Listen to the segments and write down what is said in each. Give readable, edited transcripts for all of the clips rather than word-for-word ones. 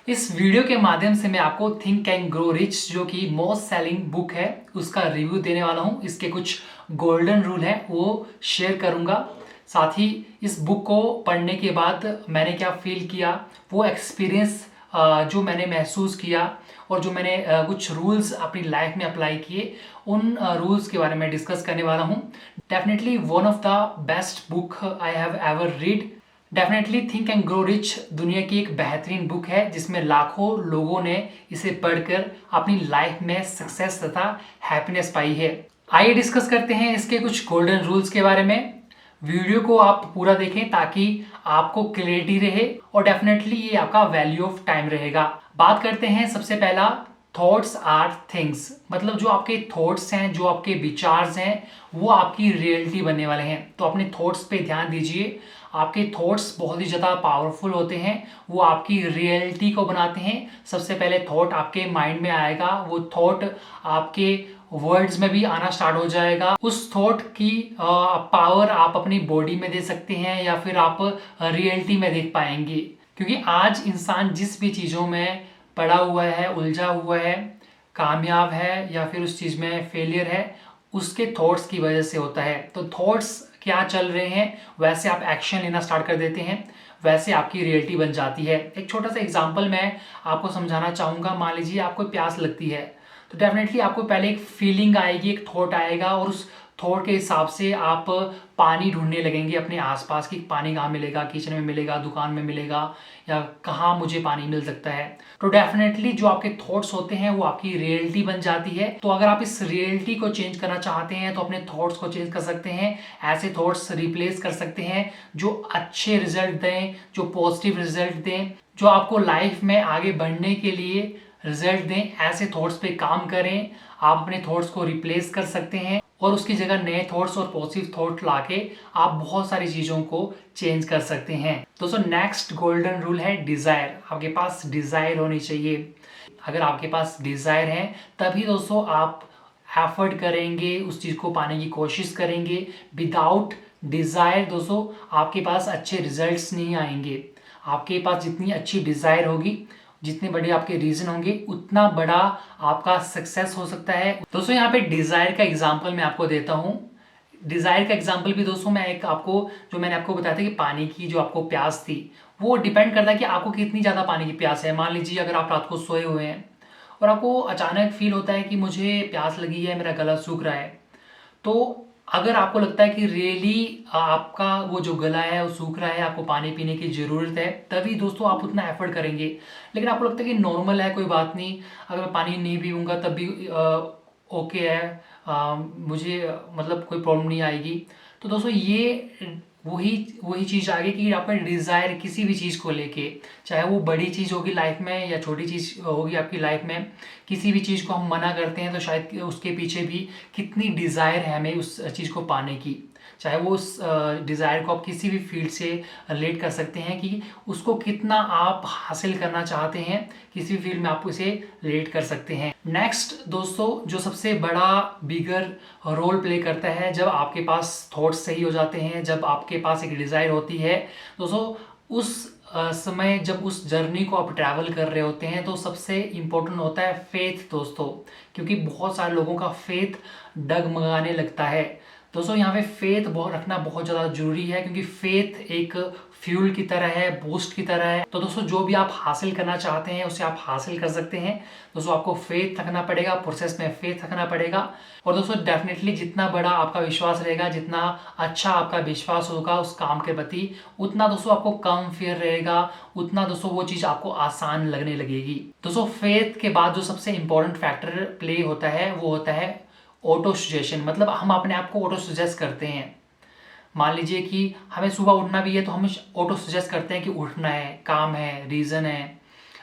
इस वीडियो के माध्यम से मैं आपको थिंक एंड ग्रो रिच जो कि मोस्ट सेलिंग बुक है उसका रिव्यू देने वाला हूँ। इसके कुछ गोल्डन रूल हैं वो शेयर करूँगा। साथ ही इस बुक को पढ़ने के बाद मैंने क्या फील किया, वो एक्सपीरियंस जो मैंने महसूस किया और जो मैंने कुछ रूल्स अपनी लाइफ में अप्लाई किए, उन रूल्स के बारे में डिस्कस करने वाला हूँ। Definitely one of the best book I have ever read. Definitely think and grow rich दुनिया की एक बेहतरीन बुक है जिसमें लाखों लोगों ने इसे पढ़कर अपनी लाइफ में सक्सेस तथा हैप्पीनेस पाई है। आइए डिस्कस करते हैं इसके कुछ गोल्डन रूल्स के बारे में। वीडियो को आप पूरा देखें ताकि आपको क्लियरिटी रहे और डेफिनेटली ये आपका वैल्यू ऑफ टाइम रहेगा। बात करते हैं सबसे पहला, थॉट्स आर थिंग्स। मतलब जो आपके थॉट्स हैं, जो आपके विचार्स हैं, वो आपकी रियलिटी बनने वाले हैं। तो अपने थॉट्स पे ध्यान दीजिए। आपके थॉट्स बहुत ही ज़्यादा पावरफुल होते हैं, वो आपकी रियलिटी को बनाते हैं। सबसे पहले थॉट आपके माइंड में आएगा, वो थॉट आपके वर्ड्स में भी आना स्टार्ट हो जाएगा। उस थॉट की पावर आप अपनी बॉडी में दे सकते हैं या फिर आप रियलिटी में देख पाएंगे। क्योंकि आज इंसान जिस भी चीज़ों में पड़ा हुआ है, उलझा हुआ है, कामयाब है या फिर उस चीज़ में फेलियर है, उसके थॉट्स की वजह से होता है। तो थॉट्स क्या चल रहे हैं वैसे आप एक्शन लेना स्टार्ट कर देते हैं, वैसे आपकी रियलिटी बन जाती है। एक छोटा सा एग्जांपल मैं आपको समझाना चाहूँगा। मान लीजिए आपको प्यास लगती है, तो डेफिनेटली आपको पहले एक फीलिंग आएगी, एक थॉट आएगा और उस थॉट के हिसाब से आप पानी ढूंढने लगेंगे अपने आसपास की। पानी कहाँ मिलेगा, किचन में मिलेगा, दुकान में मिलेगा, या कहाँ मुझे पानी मिल सकता है। तो डेफिनेटली जो आपके थॉट्स होते हैं वो आपकी रियलिटी बन जाती है। तो अगर आप इस रियलिटी को चेंज करना चाहते हैं तो अपने थॉट्स को चेंज कर सकते हैं। ऐसे थॉट्स रिप्लेस कर सकते हैं जो अच्छे रिजल्ट दें, जो पॉजिटिव रिजल्ट दें, जो आपको लाइफ में आगे बढ़ने के लिए रिजल्ट दें। ऐसे थॉट्स पे काम करें। आप अपने थॉट्स को रिप्लेस कर सकते हैं और उसकी जगह नए थॉट्स और पॉजिटिव थॉट लाके आप बहुत सारी चीज़ों को चेंज कर सकते हैं। दोस्तों नेक्स्ट गोल्डन रूल है डिज़ायर। आपके पास डिज़ायर होनी चाहिए। अगर आपके पास डिज़ायर है तभी दोस्तों आप एफर्ट करेंगे, उस चीज़ को पाने की कोशिश करेंगे। विदाउट डिज़ायर दोस्तों आपके पास अच्छे रिजल्ट्स नहीं आएंगे। आपके पास जितनी अच्छी डिज़ायर होगी, जितने बड़े आपके रीजन होंगे, उतना बड़ा आपका सक्सेस हो सकता है। दोस्तों यहाँ पे डिजायर का एग्जांपल मैं आपको देता हूँ। डिजायर का एग्जांपल भी दोस्तों मैं एक आपको, जो मैंने आपको बताया था कि पानी की जो आपको प्यास थी, वो डिपेंड करता है कि आपको कितनी ज़्यादा पानी की प्यास है। मान लीजिए अगर आप रात को सोए हुए हैं और आपको अचानक फील होता है कि मुझे प्यास लगी है, मेरा गला सूख रहा है, तो अगर आपको लगता है कि रियली आपका वो जो गला है वो सूख रहा है, आपको पानी पीने की ज़रूरत है, तभी दोस्तों आप उतना एफर्ट करेंगे। लेकिन आपको लगता है कि नॉर्मल है, कोई बात नहीं, अगर मैं पानी नहीं पीऊँगा तब भी ओके है, मुझे मतलब कोई प्रॉब्लम नहीं आएगी। तो दोस्तों ये वही वही चीज़ आ गई कि आपका डिज़ायर किसी भी चीज़ को लेके, चाहे वो बड़ी चीज़ होगी लाइफ में या छोटी चीज़ होगी आपकी लाइफ में, किसी भी चीज़ को हम मना करते हैं तो शायद उसके पीछे भी कितनी डिज़ायर है हमें उस चीज़ को पाने की। चाहे वो उस डिज़ायर को आप किसी भी फील्ड से रिलेट कर सकते हैं कि उसको कितना आप हासिल करना चाहते हैं, किसी भी फील्ड में आप उसे रिलेट कर सकते हैं। नेक्स्ट दोस्तों जो सबसे बड़ा बिगर रोल प्ले करता है, जब आपके पास थॉट्स सही हो जाते हैं, जब आपके पास एक डिज़ायर होती है दोस्तों, उस समय जब उस जर्नी को आप ट्रैवल कर रहे होते हैं तो सबसे इम्पोर्टेंट होता है फेथ दोस्तों। क्योंकि बहुत सारे लोगों का फेथ डगमगाने लगता है। दोस्तों यहाँ पे फेथ बहुत रखना बहुत ज़्यादा जरूरी है, क्योंकि फेथ एक फ्यूल की तरह है, बूस्ट की तरह है। तो दोस्तों जो भी आप हासिल करना चाहते हैं उसे आप हासिल कर सकते हैं। दोस्तों आपको फेथ रखना पड़ेगा, प्रोसेस में फेथ रखना पड़ेगा। और दोस्तों डेफिनेटली जितना बड़ा आपका विश्वास रहेगा, जितना अच्छा आपका विश्वास होगा उस काम के प्रति, उतना दोस्तों आपको कम फियर रहेगा, उतना दोस्तों वो चीज़ आपको आसान लगने लगेगी। दोस्तों फेथ के बाद जो सबसे इंपॉर्टेंट फैक्टर प्ले होता है वो होता है ऑटो सजेशन। मतलब हम अपने आप को ऑटो सजेस्ट करते हैं। मान लीजिए कि हमें सुबह उठना भी है तो हम ऑटो सजेस्ट करते हैं कि उठना है, काम है, रीज़न है,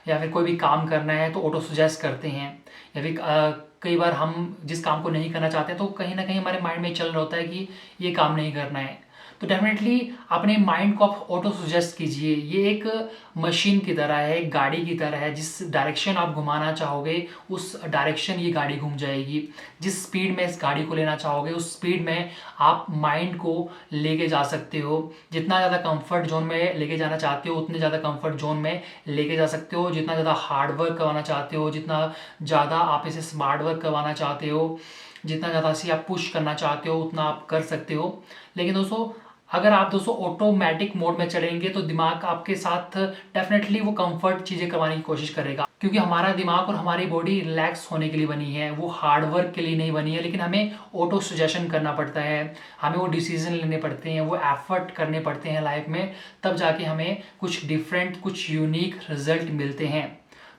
या फिर कोई भी काम करना है तो ऑटो सजेस्ट करते हैं। या फिर कई बार हम जिस काम को नहीं करना चाहते तो कहीं ना कहीं हमारे माइंड में चल रहा होता है कि ये काम नहीं करना है। तो डेफिनेटली अपने माइंड को आप ऑटो सजेस्ट कीजिए। ये एक मशीन की तरह है, एक गाड़ी की तरह है, जिस डायरेक्शन आप घुमाना चाहोगे उस डायरेक्शन ये गाड़ी घूम जाएगी। जिस स्पीड में इस गाड़ी को लेना चाहोगे उस स्पीड में आप माइंड को लेके जा सकते हो। जितना ज़्यादा कंफर्ट जोन में लेके जाना चाहते हो उतने ज़्यादा कंफर्ट जोन में लेके जा सकते हो। जितना ज़्यादा हार्ड वर्क करवाना चाहते हो, जितना ज़्यादा आप इसे स्मार्ट वर्क करवाना चाहते हो, जितना ज़्यादा से आप पुश करना चाहते हो उतना आप कर सकते हो। लेकिन दोस्तों अगर आप दोस्तों ऑटोमेटिक मोड में चलेंगे तो दिमाग आपके साथ डेफिनेटली वो कंफर्ट चीज़ें करवाने की कोशिश करेगा, क्योंकि हमारा दिमाग और हमारी बॉडी रिलैक्स होने के लिए बनी है, वो हार्ड वर्क के लिए नहीं बनी है। लेकिन हमें ऑटो सजेशन करना पड़ता है, हमें वो डिसीजन लेने पड़ते हैं, वो एफर्ट करने पड़ते हैं लाइफ में, तब जाके हमें कुछ डिफरेंट कुछ यूनिक रिजल्ट मिलते हैं।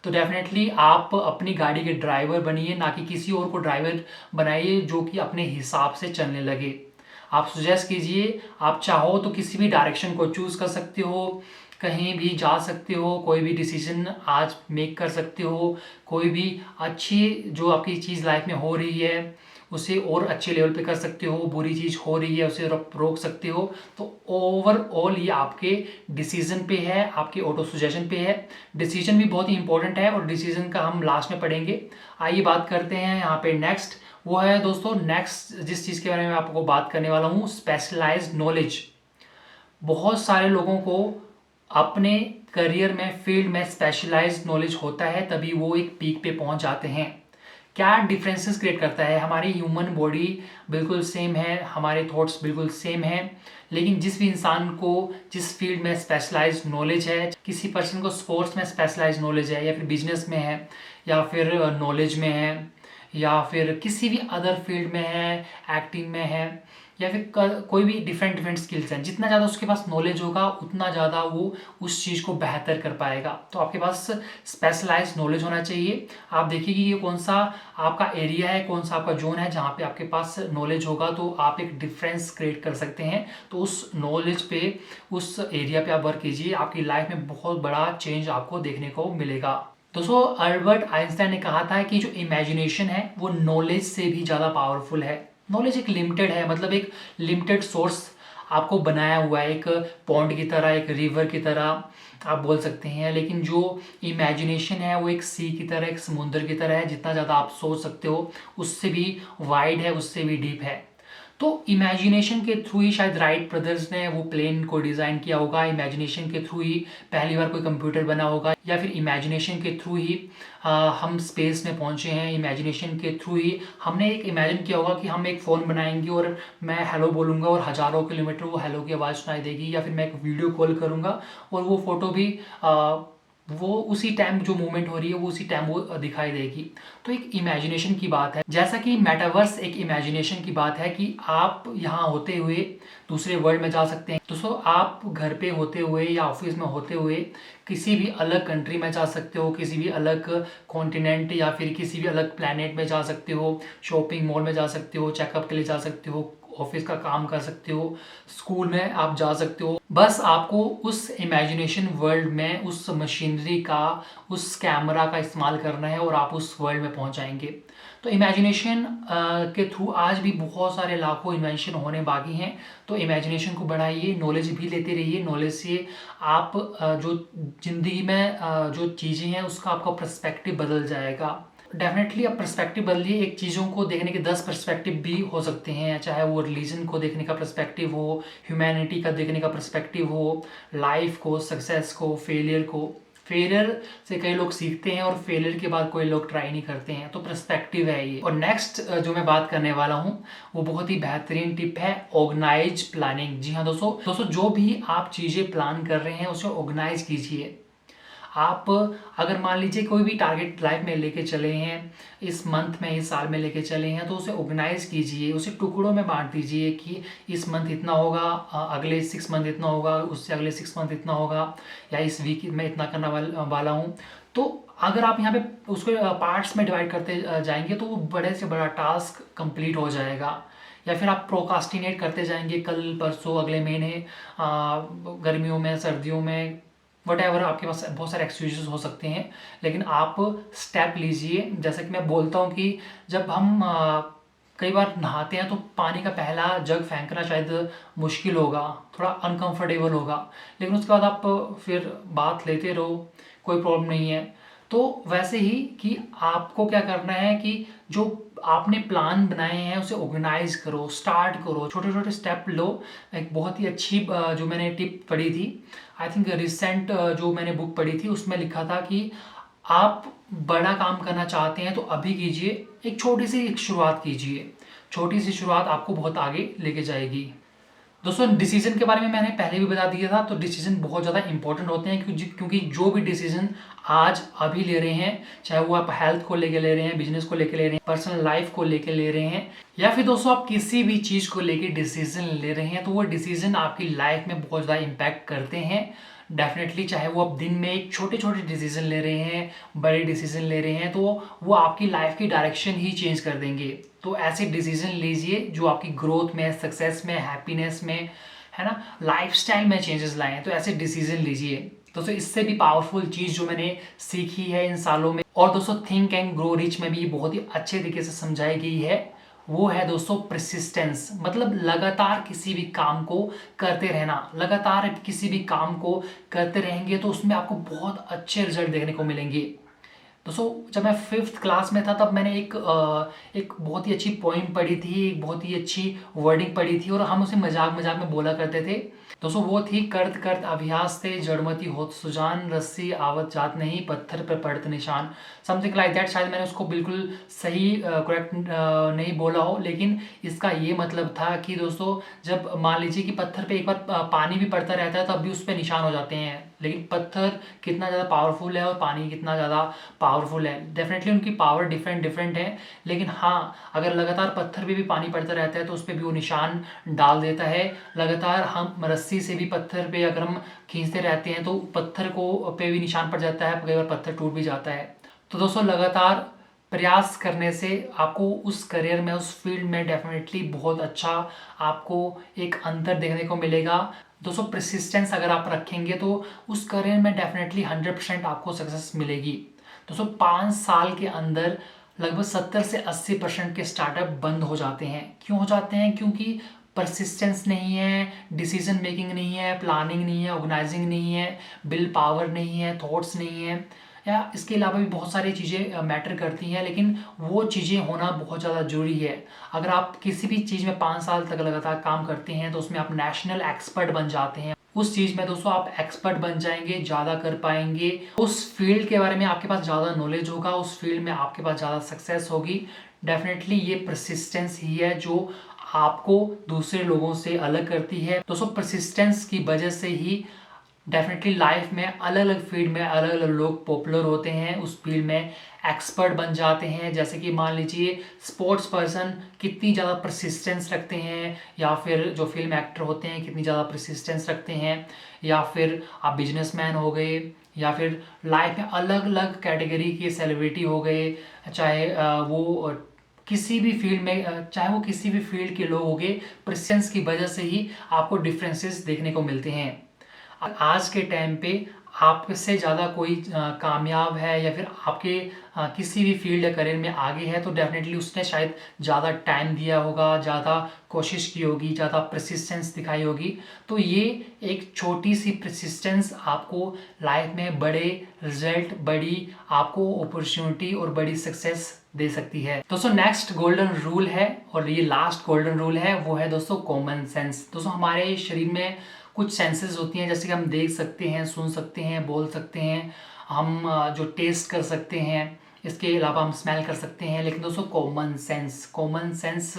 तो डेफिनेटली आप अपनी गाड़ी के ड्राइवर बनिए, ना कि किसी और को ड्राइवर बनाइए जो कि अपने हिसाब से चलने लगे। आप सजेस्ट कीजिए, आप चाहो तो किसी भी डायरेक्शन को चूज कर सकते हो, कहीं भी जा सकते हो, कोई भी डिसीजन आज मेक कर सकते हो, कोई भी अच्छी जो आपकी चीज़ लाइफ में हो रही है उसे और अच्छे लेवल पे कर सकते हो, बुरी चीज़ हो रही है उसे रोक सकते हो। तो ओवरऑल ये आपके डिसीजन पे है, आपके ऑटो सजेशन पे है। डिसीजन भी बहुत ही इंपॉर्टेंट है और डिसीजन का हम लास्ट में पढ़ेंगे। आइए बात करते हैं यहाँ पे नेक्स्ट, वो है दोस्तों नेक्स्ट जिस चीज़ के बारे में आपको बात करने वाला हूँ, स्पेशलाइज्ड नॉलेज। बहुत सारे लोगों को अपने करियर में फील्ड में स्पेशलाइज्ड नॉलेज होता है, तभी वो एक पीक पे पहुंच जाते हैं। क्या डिफरेंसेस क्रिएट करता है? हमारी ह्यूमन बॉडी बिल्कुल सेम है, हमारे थॉट्स बिल्कुल सेम है, लेकिन जिस भी इंसान को जिस फील्ड में स्पेशलाइज्ड नॉलेज है, किसी पर्सन को स्पोर्ट्स में स्पेशलाइज्ड नॉलेज है, या फिर बिजनेस में है, या फिर नॉलेज में है, या फिर किसी भी अदर फील्ड में है, एक्टिंग में है, या फिर कोई भी डिफरेंट डिफरेंट स्किल्स हैं, जितना ज़्यादा उसके पास नॉलेज होगा उतना ज़्यादा वो उस चीज़ को बेहतर कर पाएगा। तो आपके पास स्पेशलाइज्ड नॉलेज होना चाहिए। आप देखिए कि ये कौन सा आपका एरिया है, कौन सा आपका जोन है जहाँ पे आपके पास नॉलेज होगा, तो आप एक डिफरेंस क्रिएट कर सकते हैं। तो उस नॉलेज पे, उस एरिया पे आप वर्क कीजिए, आपकी लाइफ में बहुत बड़ा चेंज आपको देखने को मिलेगा। दोस्तों अल्बर्ट आइंस्टाइन ने कहा था कि जो इमेजिनेशन है वो नॉलेज से भी ज़्यादा पावरफुल है। नॉलेज एक लिमिटेड है, मतलब एक लिमिटेड सोर्स आपको बनाया हुआ है, एक पॉन्ड की तरह, एक रिवर की तरह आप बोल सकते हैं। लेकिन जो इमेजिनेशन है वो एक सी की तरह, एक समुद्र की तरह है, जितना ज़्यादा आप सोच सकते हो उससे भी वाइड है, उससे भी डीप है। तो इमेजिनेशन के थ्रू ही शायद राइट ब्रदर्स ने वो प्लेन को डिज़ाइन किया होगा, इमेजिनेशन के थ्रू ही पहली बार कोई कंप्यूटर बना होगा, या फिर इमेजिनेशन के थ्रू ही हम स्पेस में पहुंचे हैं। इमेजिनेशन के थ्रू ही हमने एक इमेजिन किया होगा कि हम एक फ़ोन बनाएंगे और मैं हेलो बोलूँगा और हज़ारों किलोमीटर वो हेलो की आवाज़ सुनाई देगी, या फिर मैं एक वीडियो कॉल करूँगा और वो फ़ोटो भी वो उसी टाइम जो मूवमेंट हो रही है वो उसी टाइम वो दिखाई देगी। तो एक इमेजिनेशन की बात है, जैसा कि मेटावर्स एक इमेजिनेशन की बात है कि आप यहाँ होते हुए दूसरे वर्ल्ड में जा सकते हैं। दोस्तों आप घर पे होते हुए या ऑफिस में होते हुए किसी भी अलग कंट्री में जा सकते हो, किसी भी अलग कॉन्टिनेंट या फिर किसी भी अलग प्लैनेट में जा सकते हो, शॉपिंग मॉल में जा सकते हो, चेकअप के लिए जा सकते हो, ऑफिस का काम कर सकते हो, स्कूल में आप जा सकते हो। बस आपको उस इमेजिनेशन वर्ल्ड में उस मशीनरी का, उस कैमरा का इस्तेमाल करना है और आप उस वर्ल्ड में पहुंच जाएंगे। तो इमेजिनेशन के थ्रू आज भी बहुत सारे लाखों इन्वेंशन होने बाकी हैं। तो इमेजिनेशन को बढ़ाइए, नॉलेज भी लेते रहिए। नॉलेज से आप जो ज़िंदगी में जो चीज़ें हैं उसका आपका पर्सपेक्टिव बदल जाएगा। डेफिनेटली आप पर्सपेक्टिव बदलिए। एक चीज़ों को देखने के 10 पर्सपेक्टिव भी हो सकते हैं, चाहे वो रिलीजन को देखने का पर्सपेक्टिव हो, ह्यूमैनिटी का देखने का पर्सपेक्टिव हो, लाइफ को, सक्सेस को, फेलियर को। फेलियर से कई लोग सीखते हैं और फेलियर के बाद कोई लोग ट्राई नहीं करते हैं। तो पर्सपेक्टिव है ये। और नेक्स्ट जो मैं बात करने वाला हूँ वो बहुत ही बेहतरीन टिप है, ऑर्गेनाइज प्लानिंग। जी हाँ दोस्तों जो भी आप चीज़ें प्लान कर रहे हैं उसे ऑर्गेनाइज कीजिए। आप अगर मान लीजिए कोई भी टारगेट लाइफ में लेके चले हैं, इस मंथ में, इस साल में लेके चले हैं, तो उसे ऑर्गेनाइज कीजिए, उसे टुकड़ों में बांट दीजिए कि इस मंथ इतना होगा, अगले 6 मंथ इतना होगा, उससे अगले 6 मंथ इतना होगा, या इस वीक में इतना करने वाला हूँ। तो अगर आप यहाँ पे उसको पार्ट्स में डिवाइड करते जाएंगे तो वो बड़े से बड़ा टास्क कंप्लीट हो जाएगा। या फिर आप प्रोकास्टिनेट करते जाएंगे, कल परसों अगले महीने, गर्मियों में, सर्दियों में, वट एवर, आपके पास बहुत सारे एक्सक्यूजेस हो सकते हैं। लेकिन आप स्टेप लीजिए। जैसे कि मैं बोलता हूँ कि जब हम कई बार नहाते हैं तो पानी का पहला जग फेंकना शायद मुश्किल होगा, थोड़ा अनकंफर्टेबल होगा, लेकिन उसके बाद आप फिर बाथ लेते रहो, कोई प्रॉब्लम नहीं है। तो वैसे ही कि आपको क्या करना है कि जो आपने प्लान बनाए हैं उसे ऑर्गेनाइज करो, स्टार्ट करो, छोटे छोटे स्टेप लो। एक बहुत ही अच्छी जो मैंने टिप पढ़ी थी, आई थिंक रिसेंट जो मैंने बुक पढ़ी थी उसमें लिखा था कि आप बड़ा काम करना चाहते हैं तो अभी कीजिए, एक छोटी सी एक शुरुआत कीजिए, छोटी सी शुरुआत आपको बहुत आगे लेके जाएगी। दोस्तों डिसीजन के बारे में मैंने पहले भी बता दिया था, तो डिसीजन बहुत ज़्यादा इंपॉर्टेंट होते हैं क्योंकि जो भी डिसीजन आज अभी ले रहे हैं, चाहे वो आप हेल्थ को लेके ले रहे हैं, बिजनेस को लेके ले रहे हैं, पर्सनल लाइफ को लेके ले रहे हैं, या फिर दोस्तों आप किसी भी चीज़ को लेके डिसीजन ले रहे हैं, तो वो डिसीजन आपकी लाइफ में बहुत ज़्यादा इम्पैक्ट करते हैं डेफिनेटली। चाहे वो आप दिन में एक छोटे छोटे डिसीजन ले रहे हैं, बड़े डिसीजन ले रहे हैं, तो वो आपकी लाइफ की डायरेक्शन ही चेंज कर देंगे। तो ऐसे डिसीजन लीजिए जो आपकी ग्रोथ में, सक्सेस में, हैप्पीनेस में, है ना, लाइफस्टाइल में चेंजेस लाए। तो ऐसे डिसीजन लीजिए। दोस्तों इससे भी पावरफुल चीज़ जो मैंने सीखी है इन सालों में, और दोस्तों थिंक एंड ग्रो रिच में भी बहुत ही अच्छे तरीके से समझाई गई है, वो है दोस्तों परसिस्टेंस। मतलब लगातार किसी भी काम को करते रहना, लगातार किसी भी काम को करते रहेंगे तो उसमें आपको बहुत अच्छे रिजल्ट देखने को मिलेंगे। दोस्तों जब मैं 5th क्लास में था तब मैंने एक बहुत ही अच्छी पोइम पढ़ी थी, एक बहुत ही अच्छी वर्डिंग पढ़ी थी, और हम उसे मजाक मजाक में बोला करते थे। दोस्तों वो थी, करत करत अभ्यास थे जड़मती होत सुजान, रस्सी आवत जात नहीं पत्थर पर पड़त निशान, समथिंग लाइक दैट। शायद मैंने उसको बिल्कुल सही करेक्ट नहीं बोला हो, लेकिन इसका ये मतलब था कि दोस्तों जब मान लीजिए कि पत्थर पे एक बार पानी भी पड़ता रहता है तब भी उस पर निशान हो जाते हैं, लेकिन पत्थर कितना ज़्यादा पावरफुल है और पानी कितना ज़्यादा पावरफुल है, डेफिनेटली उनकी पावर डिफरेंट डिफरेंट है। लेकिन हाँ, अगर लगातार पत्थर पे भी पानी पड़ता रहता है तो उस पर भी वो निशान डाल देता है। लगातार हम रस्सी से भी पत्थर पे अगर हम खींचते रहते हैं तो पत्थर को पे भी निशान पड़ जाता है, कई बार पत्थर टूट भी जाता है। तो दोस्तों लगातार प्रयास करने से आपको उस करियर में, उस फील्ड में डेफिनेटली बहुत अच्छा आपको एक अंतर देखने को मिलेगा। दोस्तों परसिस्टेंस अगर आप रखेंगे तो उस करियर में डेफिनेटली 100% आपको सक्सेस मिलेगी। दोस्तों 5 साल के अंदर लगभग 70 से 80% के स्टार्टअप बंद हो जाते हैं। क्यों हो जाते हैं? क्योंकि परसिस्टेंस नहीं है, डिसीजन मेकिंग नहीं है, प्लानिंग नहीं है, ऑर्गेनाइजिंग नहीं है, विल पावर नहीं है, थॉट्स नहीं है, या इसके अलावा भी बहुत सारी चीज़ें मैटर करती हैं, लेकिन वो चीज़ें होना बहुत ज़्यादा ज़रूरी है। अगर आप किसी भी चीज़ में 5 साल तक लगातार काम करते हैं तो उसमें आप नेशनल एक्सपर्ट बन जाते हैं। उस चीज़ में दोस्तों आप एक्सपर्ट बन जाएंगे, ज़्यादा कर पाएंगे, उस फील्ड के बारे में आपके पास ज़्यादा नॉलेज होगा, उस फील्ड में आपके पास ज़्यादा सक्सेस होगी। डेफिनेटली ये परसिस्टेंस ही है जो आपको दूसरे लोगों से अलग करती है। दोस्तों परसिस्टेंस की वजह से ही डेफिनेटली लाइफ में अलग अलग फील्ड में अलग अलग लोग पॉपुलर होते हैं, उस फील्ड में एक्सपर्ट बन जाते हैं। जैसे कि मान लीजिए स्पोर्ट्स पर्सन कितनी ज़्यादा परसिस्टेंस रखते हैं, या फिर जो फिल्म एक्टर होते हैं कितनी ज़्यादा परसिस्टेंस रखते हैं, या फिर आप बिजनेसमैन हो गए, या फिर लाइफ में अलग अलग कैटेगरी के सेलिब्रिटी हो गए, चाहे वो किसी भी फील्ड में, चाहे वो किसी भी फील्ड के लोग हो गए, परसिस्टेंस की वजह से ही आपको डिफरेंसेस देखने को मिलते हैं। आज के टाइम पे आपसे ज़्यादा कोई कामयाब है या फिर आपके किसी भी फील्ड या करियर में आगे है तो डेफिनेटली उसने शायद ज़्यादा टाइम दिया होगा, ज़्यादा कोशिश की होगी, ज़्यादा परसिस्टेंस दिखाई होगी। तो ये एक छोटी सी परसिस्टेंस आपको लाइफ में बड़े रिजल्ट, बड़ी आपको अपॉर्चुनिटी और बड़ी सक्सेस दे सकती है। दोस्तों नेक्स्ट गोल्डन रूल है, और ये लास्ट गोल्डन रूल है, वो है दोस्तों कॉमन सेंस। दोस्तों हमारे शरीर में कुछ सेंसेस होती हैं, जैसे कि हम देख सकते हैं, सुन सकते हैं, बोल सकते हैं, हम जो टेस्ट कर सकते हैं, इसके अलावा हम स्मेल कर सकते हैं। लेकिन दोस्तों कॉमन सेंस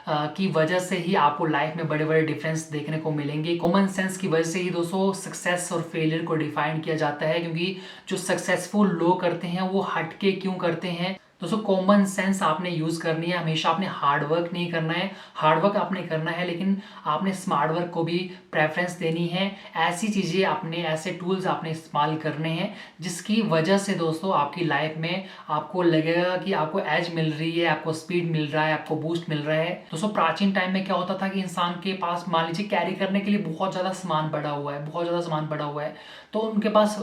की वजह से ही आपको लाइफ में बड़े बड़े डिफरेंस देखने को मिलेंगे। कॉमन सेंस की वजह से ही दोस्तों सक्सेस और फेलियर को डिफाइन किया जाता है, क्योंकि जो सक्सेसफुल लोग करते हैं वो हट के क्यों करते हैं। दोस्तों कॉमन सेंस आपने यूज़ करनी है, हमेशा आपने हार्ड वर्क नहीं करना है, हार्ड वर्क आपने करना है लेकिन आपने स्मार्ट वर्क को भी प्रेफरेंस देनी है। ऐसी चीज़ें आपने, ऐसे टूल्स आपने इस्तेमाल करने हैं जिसकी वजह से दोस्तों आपकी लाइफ में आपको लगेगा कि आपको एज मिल रही है, आपको स्पीड मिल रहा है, आपको बूस्ट मिल रहा है। दोस्तों प्राचीन टाइम में क्या होता था कि इंसान के पास मान लीजिए कैरी करने के लिए बहुत ज़्यादा सामान पड़ा हुआ है, बहुत ज़्यादा सामान पड़ा हुआ है, तो उनके पास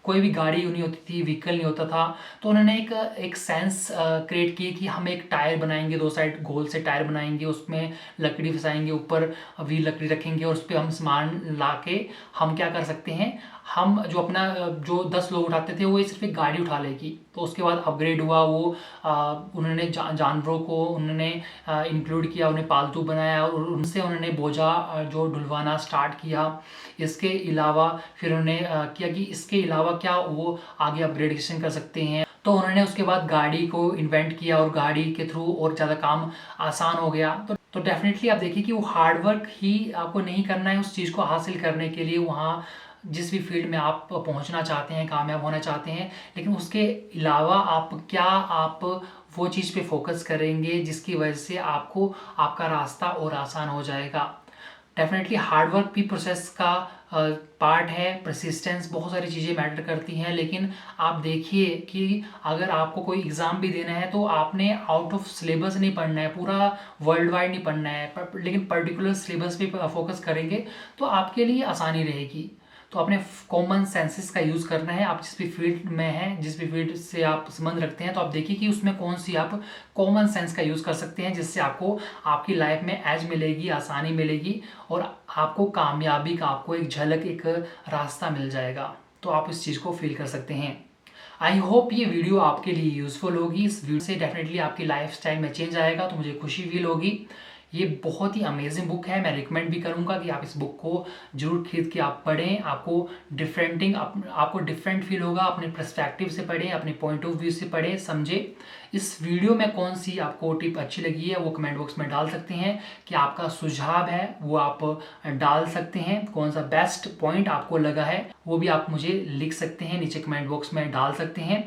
कोई भी गाड़ी नहीं होती थी, व्हीकल नहीं होता था। तो उन्होंने एक सेंस क्रिएट की कि हम एक टायर बनाएंगे, 2 साइड गोल से टायर बनाएंगे, उसमें लकड़ी फंसाएंगे, ऊपर व्हील लकड़ी रखेंगे और उस पर हम सामान ला के हम क्या कर सकते हैं, हम जो अपना जो 10 लोग उठाते थे वो सिर्फ एक गाड़ी उठा लेगी। तो उसके बाद अपग्रेड हुआ, वो उन्होंने जानवरों को उन्होंने इंक्लूड किया, उन्हें पालतू बनाया और उनसे उन्होंने बोझा जो ढुलवाना स्टार्ट किया। इसके अलावा फिर उन्होंने किया कि इसके अलावा क्या वो आगे अपग्रेडेशन कर सकते हैं। तो उन्होंने उसके बाद गाड़ी को इन्वेंट किया और गाड़ी के थ्रू और ज़्यादा काम आसान हो गया। तो डेफिनेटली आप देखिए कि वो हार्डवर्क ही आपको नहीं करना है उस चीज़ को हासिल करने के लिए, वहाँ जिस भी फील्ड में आप पहुंचना चाहते हैं, कामयाब होना चाहते हैं, लेकिन उसके अलावा आप वो चीज़ पे फोकस करेंगे जिसकी वजह से आपको आपका रास्ता और आसान हो जाएगा। डेफिनेटली हार्डवर्क भी प्रोसेस का पार्ट है, परसिस्टेंस, बहुत सारी चीज़ें मैटर करती हैं। लेकिन आप देखिए कि अगर आपको कोई एग्ज़ाम भी देना है तो आपने आउट ऑफ सिलेबस नहीं पढ़ना है, पूरा वर्ल्ड वाइड नहीं पढ़ना है, लेकिन पर्टिकुलर सिलेबस पे फोकस करेंगे तो आपके लिए आसानी रहेगी। तो अपने कॉमन सेंसेस का यूज़ करना है। आप जिस भी फील्ड में हैं, जिस भी फील्ड से आप संबंध रखते हैं, तो आप देखिए कि उसमें कौन सी आप कॉमन सेंस का यूज़ कर सकते हैं जिससे आपको आपकी लाइफ में एज मिलेगी, आसानी मिलेगी और आपको कामयाबी का आपको एक झलक, एक रास्ता मिल जाएगा। तो आप इस चीज़ को फील कर सकते हैं। आई होप ये वीडियो आपके लिए यूज़फुल होगी। इस वीडियो से डेफिनेटली आपकी लाइफ स्टाइल में चेंज आएगा, तो मुझे खुशी फील होगी। ये बहुत ही अमेजिंग बुक है, मैं रिकमेंड भी करूंगा कि आप इस बुक को जरूर खरीद के आप पढ़ें। आपको डिफरेंट फील होगा, अपने पर्सपेक्टिव से पढ़ें, अपने पॉइंट ऑफ व्यू से पढ़ें, समझें। इस वीडियो में कौन सी आपको टिप अच्छी लगी है वो कमेंट बॉक्स में डाल सकते हैं, कि आपका सुझाव है वो आप डाल सकते हैं, कौन सा बेस्ट पॉइंट आपको लगा है वो भी आप मुझे लिख सकते हैं, नीचे कमेंट बॉक्स में डाल सकते हैं।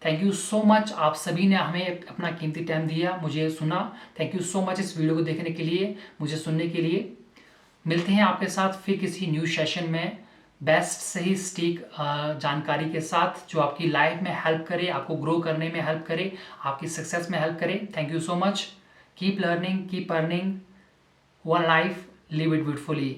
थैंक यू सो मच, आप सभी ने हमें अपना कीमती टाइम दिया, मुझे सुना। थैंक यू सो मच इस वीडियो को देखने के लिए, मुझे सुनने के लिए। मिलते हैं आपके साथ फिर किसी न्यू सेशन में, बेस्ट सही स्टीक जानकारी के साथ जो आपकी लाइफ में हेल्प करे, आपको ग्रो करने में हेल्प करे, आपकी सक्सेस में हेल्प करे। Thank you so much. Keep learning, keep earning, one life, live it beautifully.